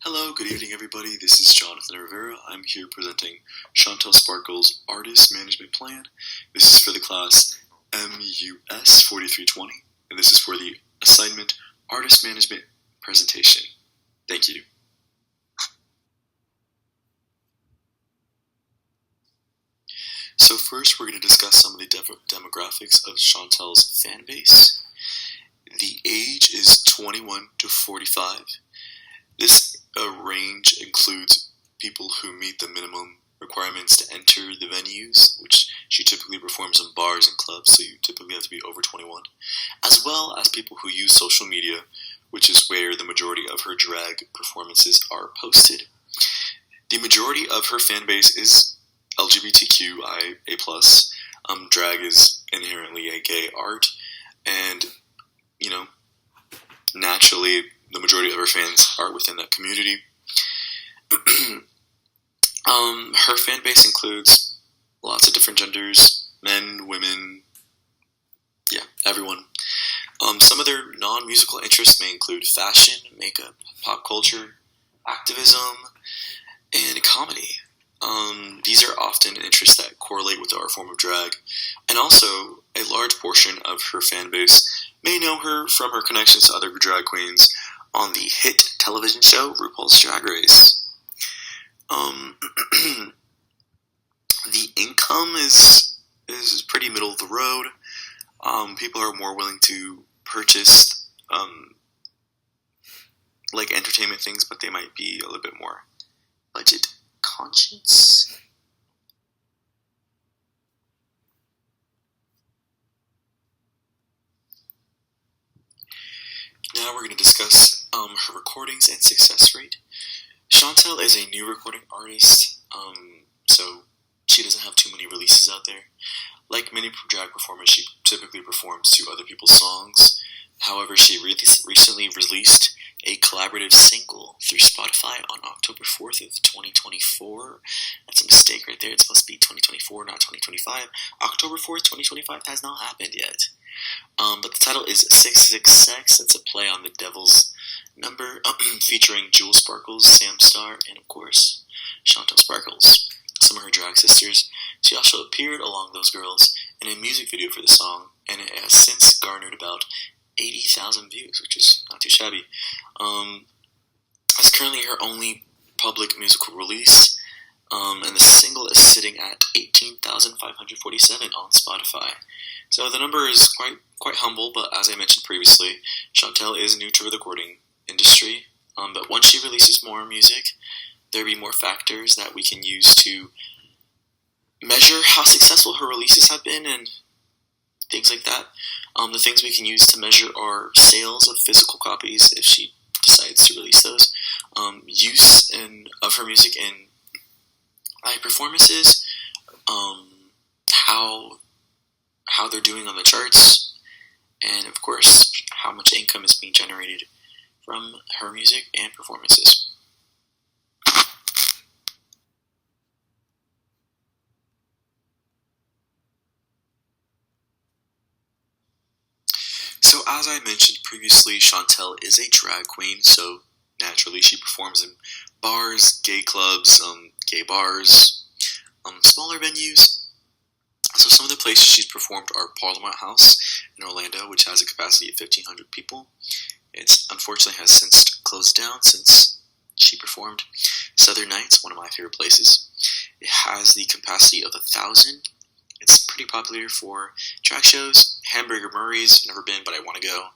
Hello, good evening everybody. This is Jonathan Rivera. I'm here presenting Shontelle Sparkle's Artist Management Plan. This is for the class MUS 4320, and this is for the assignment Artist Management Presentation. Thank you. So first we're going to discuss some of the demographics of Shontelle's fan base. The age is 21 to 45. This range includes people who meet the minimum requirements to enter the venues, which she typically performs in bars and clubs, so you typically have to be over 21, as well as people who use social media, which is where the majority of her drag performances are posted. The majority of her fan base is LGBTQIA+. Drag is inherently a gay art, and, naturally, the majority of her fans are within that community. Her fan base includes lots of different genders, men, women, everyone. Some of their non-musical interests may include fashion, makeup, pop culture, activism, and comedy. These are often interests that correlate with the art form of drag, and also a large portion of her fan base may know her from her connections to other drag queens on the hit television show RuPaul's Drag Race. The income is pretty middle of the road. People are more willing to purchase entertainment things, but they might be a little bit more budget conscious. Now we're going to discuss her recordings and success rate. Shontelle is a new recording artist, so she doesn't have too many releases out there. Like many drag performers, she typically performs to other people's songs. However, she recently released a collaborative single through Spotify on October 4th of 2024. That's a mistake right there. It's supposed to be 2024, not 2025. October 4th, 2025 has not happened yet. But the title is 666. It's a play on the devil's number, featuring Jewel Sparkles, Sam Star, and of course, Shontelle Sparkles, some of her drag sisters. She also appeared along those girls in a music video for the song, and it has since garnered about 80,000 views, which is not too shabby. It's currently her only public musical release, and the single is sitting at 18,547 on Spotify. So the number is quite humble, but as I mentioned previously, Shontelle is new to the recording industry. But once she releases more music, there'll be more factors that we can use to measure how successful her releases have been and things like that. The things we can use to measure are sales of physical copies if she decides to release those, use of her music in live performances, how they're doing on the charts, and of course how much income is being generated from her music and performances. So as I mentioned previously, Shontelle is a drag queen, so naturally she performs in bars, gay clubs, gay bars, smaller venues. So some of the places she's performed are Parliament House in Orlando, which has a capacity of 1,500 people. It unfortunately has since closed down since she performed. Southern Nights, one of my favorite places. It has the capacity of 1,000. It's pretty popular for drag shows. Hamburger Murray's, never been, but I want to go.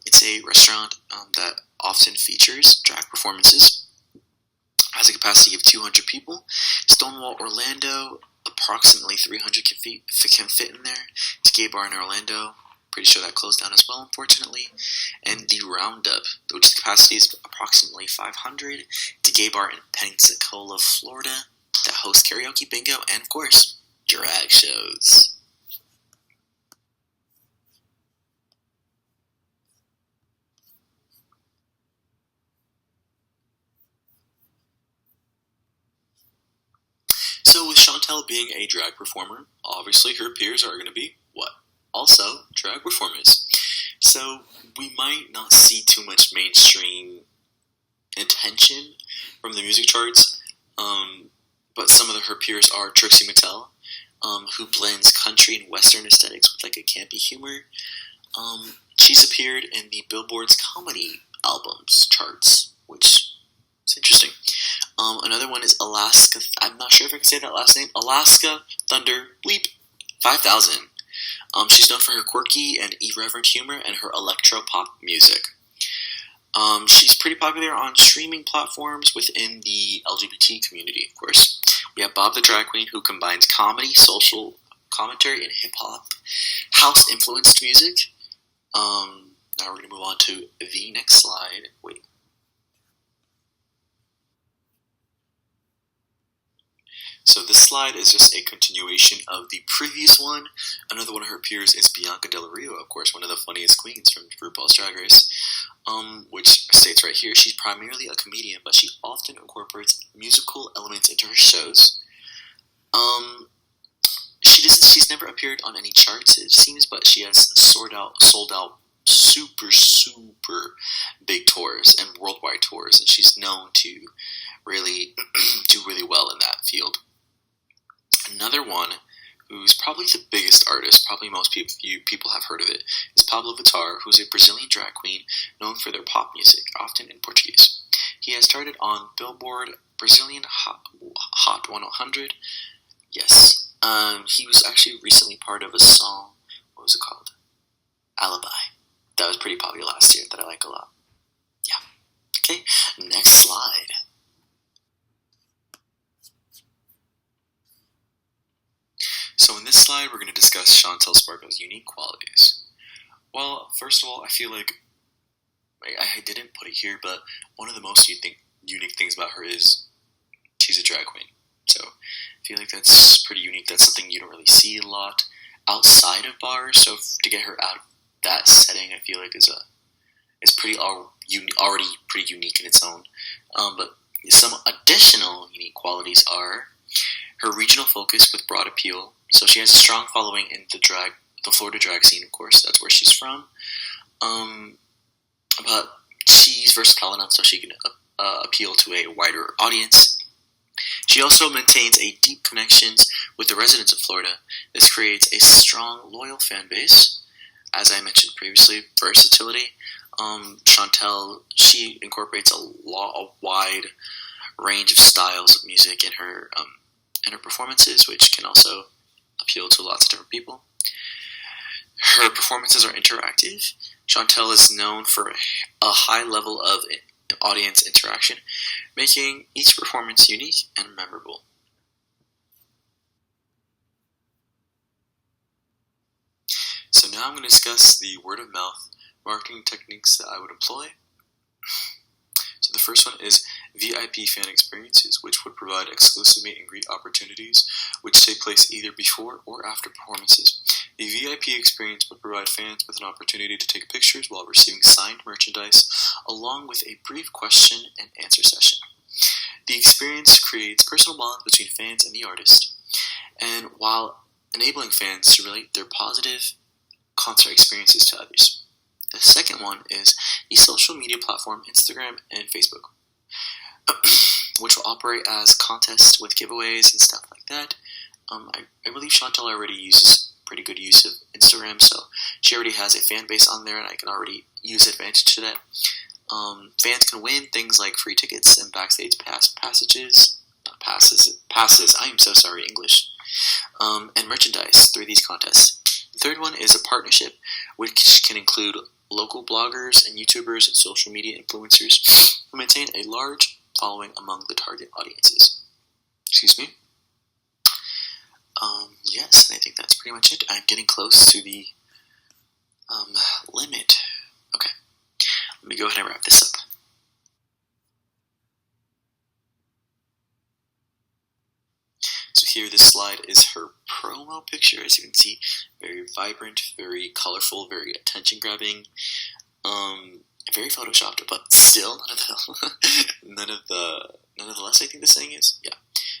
It's a restaurant that often features drag performances. Has a capacity of 200 people. Stonewall Orlando, approximately 300 can fit in there. It's a gay bar in Orlando. Pretty sure that closed down as well, unfortunately. And the Roundup, which capacity is approximately 500. It's a gay bar in Pensacola, Florida, that hosts karaoke, bingo, and of course, drag shows. So with Shontelle being a drag performer, obviously her peers are going to be what? Also drag performers. So we might not see too much mainstream attention from the music charts. But some of her peers are Trixie Mattel, who blends country and western aesthetics with like a campy humor. She's appeared in the Billboard's comedy albums charts, which is interesting. Another one is Alaska. I'm not sure if I can say that last name. Alaska Thunder Bleep 5000. She's known for her quirky and irreverent humor and her electro-pop music. She's pretty popular on streaming platforms within the LGBT community, of course. We have Bob the Drag Queen, who combines comedy, social commentary, and hip-hop house-influenced music. Now we're going to move on to the next slide. Wait. So this slide is just a continuation of the previous one. Another one of her peers is Bianca Del Rio, of course, one of the funniest queens from RuPaul's Drag Race, which states right here, she's primarily a comedian, but she often incorporates musical elements into her shows. She's never appeared on any charts, it seems, but she has sold out super big tours and worldwide tours, and she's known to really do really well in that field. Another one who's probably the biggest artist, probably most people have heard of it, is Pablo Vittar, who's a Brazilian drag queen known for their pop music, often in Portuguese. He has started on Billboard Brazilian Hot 100. Yes. He was actually recently part of a song, what was it called? Alibi. That was pretty popular last year, that I like a lot. Yeah. Okay, next slide. So in this slide, we're going to discuss Shontelle Sparkle's unique qualities. Well, first of all, I feel like I didn't put it here, but one of the most unique things about her is she's a drag queen. So I feel like that's pretty unique. That's something you don't really see a lot outside of bars. So to get her out of that setting, I feel like is already pretty unique in its own. But some additional unique qualities are her regional focus with broad appeal. So she has a strong following in the Florida drag scene, of course. That's where she's from. But she's versatile enough so she can appeal to a wider audience. She also maintains a deep connections with the residents of Florida. This creates a strong, loyal fan base. As I mentioned previously, versatility. Shontelle, she incorporates a wide range of styles of music in her performances, which can also appeal to lots of different people. Her performances are interactive. Shontelle is known for a high level of audience interaction, making each performance unique and memorable. So now I'm going to discuss the word of mouth marketing techniques that I would employ. So the first one is VIP fan experiences, which would provide exclusive meet and greet opportunities, which take place either before or after performances. The VIP experience would provide fans with an opportunity to take pictures while receiving signed merchandise, along with a brief question and answer session. The experience creates personal bonds between fans and the artist, and while enabling fans to relate their positive concert experiences to others. The second one is the social media platform Instagram and Facebook, which will operate as contests with giveaways and stuff like that. I believe Shontelle already uses pretty good use of Instagram, so she already has a fan base on there, and I can already use advantage to that. Fans can win things like free tickets and backstage passes. I am so sorry, English. And merchandise through these contests. The third one is a partnership, which can include local bloggers and YouTubers and social media influencers who maintain a large following among the target audiences. Excuse me. Yes, and I think that's pretty much it. I'm getting close to the limit. Okay, let me go ahead and wrap this up. So here, this slide is her promo picture. As you can see, very vibrant, very colorful, very attention-grabbing, very photoshopped, but still nonetheless, I think the saying is, yeah,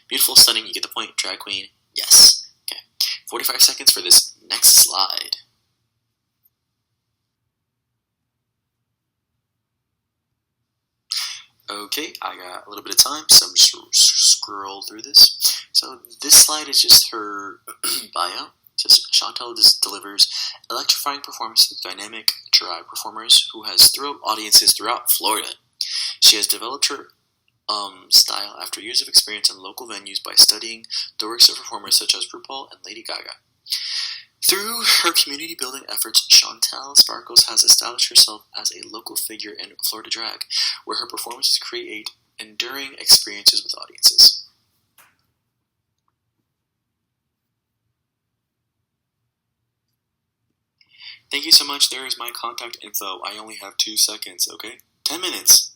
beautiful, stunning. You get the point. Drag queen, yes. Okay, 45 seconds for this next slide. Okay, I got a little bit of time, so I'm just scroll through this. So this slide is just her bio. Just Shontelle just delivers electrifying performances with dynamic drag performers who has thrilled audiences throughout Florida. She has developed her style after years of experience in local venues by studying the works of performers such as RuPaul and Lady Gaga. Through her community building efforts, Shontelle Sparkles has established herself as a local figure in Florida drag, where her performances create enduring experiences with audiences. Thank you so much. There is my contact info. I only have 2 seconds, okay? 10 minutes.